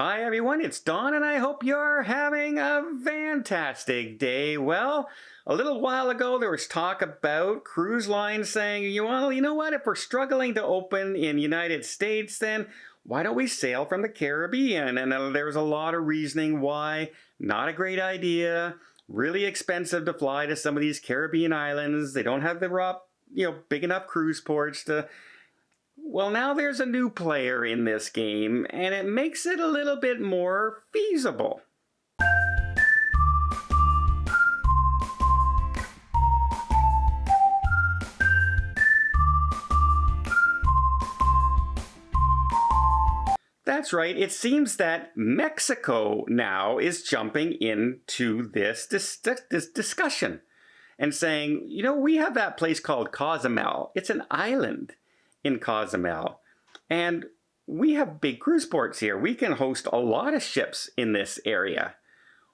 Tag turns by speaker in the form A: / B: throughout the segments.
A: Hi everyone, it's Don and I hope you're having a fantastic day. Well, a little while ago there was talk about cruise lines saying, well, you know what, if we're struggling to open in the United States, then why don't we sail from the Caribbean? And there's a lot of reasoning why. Not a great idea. Really expensive to fly to some of these Caribbean islands. They don't have the big enough cruise ports to... Well, now there's a new player in this game, and it makes it a little bit more feasible. That's right, it seems that Mexico now is jumping into this discussion and saying, we have that place called Cozumel. It's an island in Cozumel, and we have big cruise ports here. We can host a lot of ships in this area.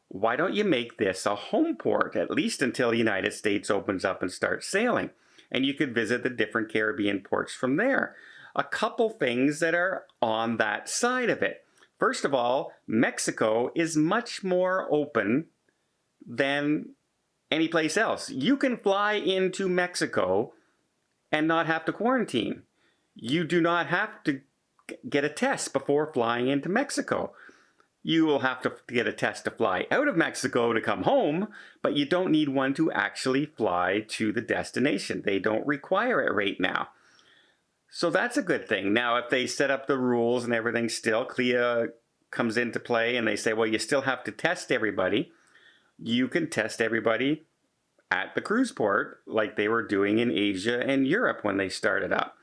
A: Why don't you make this a home port, at least until the United States opens up and starts sailing? And you could visit the different Caribbean ports from there. A couple things that are on that side of it. First of all, Mexico is much more open than any place else. You can fly into Mexico and not have to quarantine. You do not have to get a test before flying into Mexico. You will have to get a test to fly out of Mexico to come home, but you don't need one to actually fly to the destination. They don't require it right now. So that's a good thing. Now, if they set up the rules and everything still, CLIA comes into play and they say, well, you still have to test everybody. You can test everybody at the cruise port like they were doing in Asia and Europe when they started up.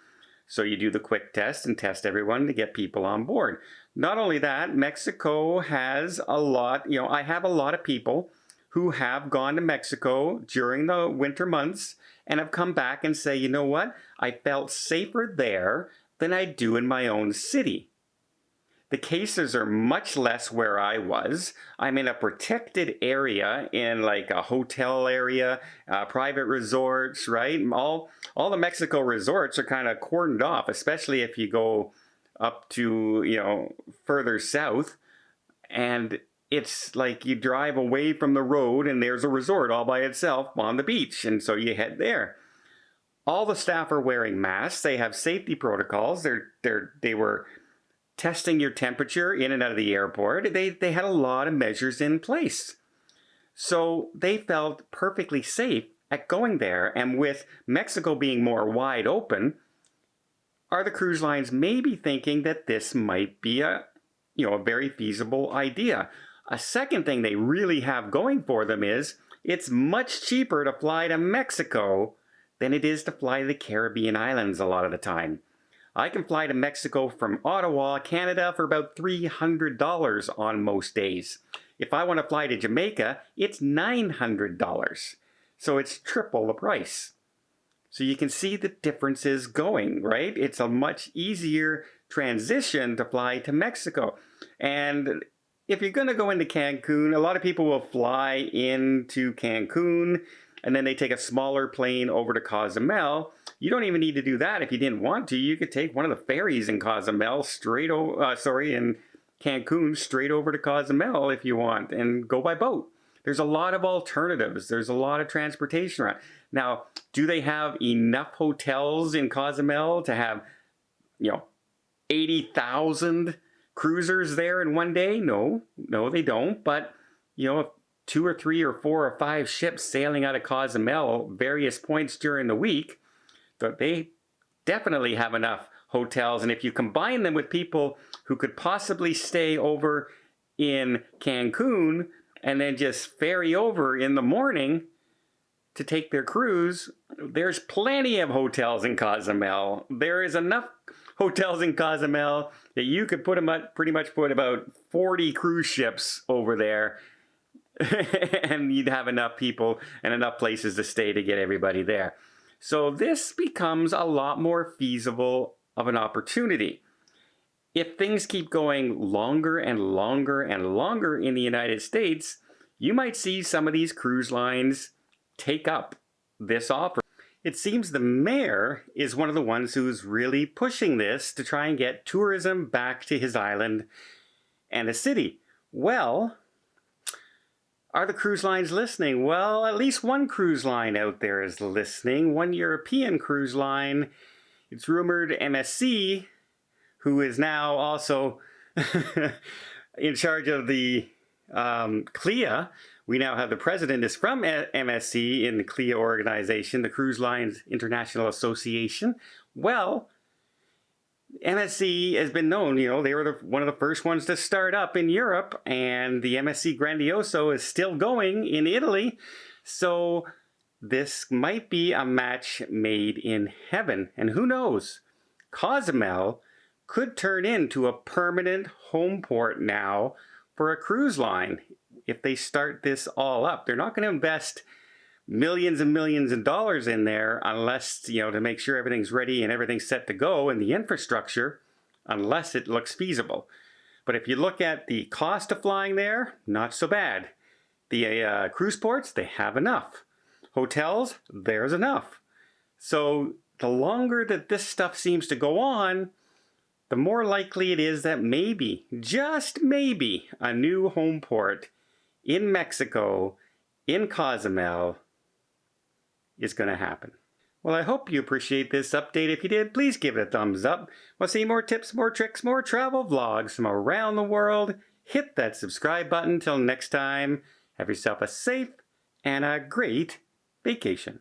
A: So you do the quick test and test everyone to get people on board. Not only that, Mexico has a lot, I have a lot of people who have gone to Mexico during the winter months and have come back and say, you know what, I felt safer there than I do in my own city. The cases are much less where I was. I'm in a protected area in like a hotel area, private resorts, right? All the Mexico resorts are kind of cordoned off, especially if you go up to, further south. And it's like you drive away from the road and there's a resort all by itself on the beach. And so you head there. All the staff are wearing masks. They have safety protocols. They were testing your temperature in and out of the airport. They had a lot of measures in place. So they felt perfectly safe at going there. And with Mexico being more wide open, are the cruise lines maybe thinking that this might be a very feasible idea? A second thing they really have going for them is it's much cheaper to fly to Mexico than it is to fly to the Caribbean islands a lot of the time. I can fly to Mexico from Ottawa, Canada for about $300 on most days. If I want to fly to Jamaica, it's $900. So it's triple the price. So you can see the differences going, right? It's a much easier transition to fly to Mexico. And if you're going to go into Cancun, a lot of people will fly into Cancun and then they take a smaller plane over to Cozumel. You don't even need to do that if you didn't want to. You could take one of the ferries in Cozumel in Cancun straight over to Cozumel if you want and go by boat. There's a lot of alternatives. There's a lot of transportation around. Now, do they have enough hotels in Cozumel to have, 80,000 cruisers there in one day? No, they don't. But, if 2 or 3 or 4 or 5 ships sailing out of Cozumel various points during the week, they definitely have enough hotels. And if you combine them with people who could possibly stay over in Cancun and then just ferry over in the morning to take their cruise, there's plenty of hotels in Cozumel. There is enough hotels in Cozumel that you could pretty much put about 40 cruise ships over there and you'd have enough people and enough places to stay to get everybody there. So this becomes a lot more feasible of an opportunity. If things keep going longer and longer and longer in the United States, you might see some of these cruise lines take up this offer. It seems the mayor is one of the ones who's really pushing this to try and get tourism back to his island. and a city. Well, are the cruise lines listening? Well, at least one cruise line out there is listening. One European cruise line. It's rumored MSC, who is now also in charge of the CLIA. We now have the president is from MSC in the CLIA organization, the Cruise Lines International Association. Well, MSC has been known, you know, they were one of the first ones to start up in Europe, and the MSC Grandioso is still going in Italy. So this might be a match made in heaven. And who knows, Cozumel could turn into a permanent home port now for a cruise line if they start this all up. They're not going to invest millions and millions of dollars in there unless, you know, to make sure everything's ready and everything's set to go in the infrastructure, unless it looks feasible. But if you look at the cost of flying there, not so bad. The cruise ports, they have enough. Hotels, there's enough. So the longer that this stuff seems to go on, the more likely it is that maybe, just maybe, a new home port in Mexico, in Cozumel, is going to happen. Well, I hope you appreciate this update. If you did, please give it a thumbs up. Want to see more tips, more tricks, more travel vlogs from around the world? Hit that subscribe button. Till next time, have yourself a safe and a great vacation.